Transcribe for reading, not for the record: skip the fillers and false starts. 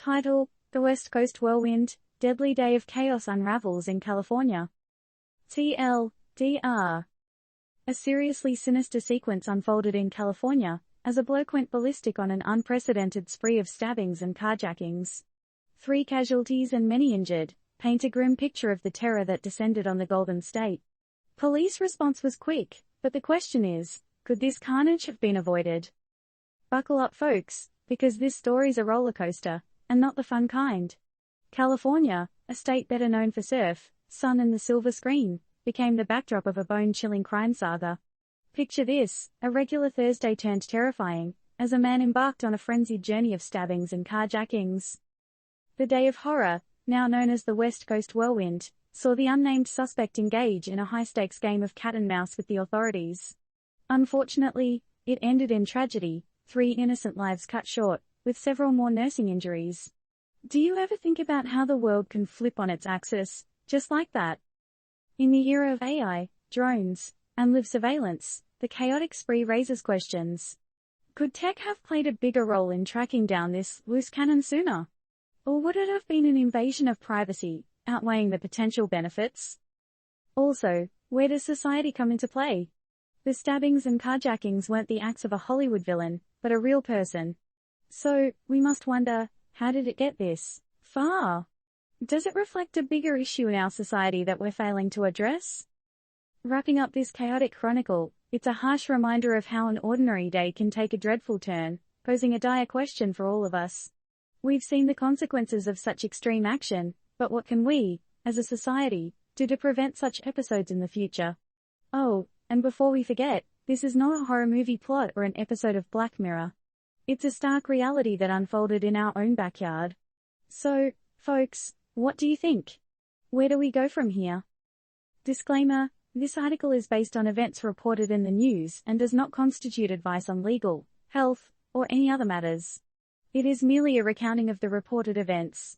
Title: The West Coast Whirlwind, Deadly Day of Chaos unravels in California. TLDR. A seriously sinister sequence unfolded in California, as a bloke went ballistic on an unprecedented spree of stabbings and carjackings. 3 casualties and many injured, paint a grim picture of the terror that descended on the Golden State. Police response was quick, but the question is, could this carnage have been avoided? Buckle up folks, because this story's a roller coaster, and not the fun kind. California, a state better known for surf, sun and the silver screen, became the backdrop of a bone-chilling crime saga. Picture this, a regular Thursday turned terrifying, as a man embarked on a frenzied journey of stabbings and carjackings. The day of horror, now known as the West Coast Whirlwind, saw the unnamed suspect engage in a high-stakes game of cat and mouse with the authorities. Unfortunately, it ended in tragedy, 3 innocent lives cut short, with several more nursing injuries. Do you ever think about how the world can flip on its axis, just like that? In the era of AI, drones, and live surveillance, the chaotic spree raises questions. Could tech have played a bigger role in tracking down this loose cannon sooner? Or would it have been an invasion of privacy, outweighing the potential benefits? Also, where does society come into play? The stabbings and carjackings weren't the acts of a Hollywood villain, but a real person. So, we must wonder, how did it get this far? Does it reflect a bigger issue in our society that we're failing to address? Wrapping up this chaotic chronicle, it's a harsh reminder of how an ordinary day can take a dreadful turn, posing a dire question for all of us. We've seen the consequences of such extreme action, but what can we, as a society, do to prevent such episodes in the future? Oh, and before we forget, this is not a horror movie plot or an episode of Black Mirror. It's a stark reality that unfolded in our own backyard. So, folks, what do you think? Where do we go from here? Disclaimer: this article is based on events reported in the news and does not constitute advice on legal, health, or any other matters. It is merely a recounting of the reported events.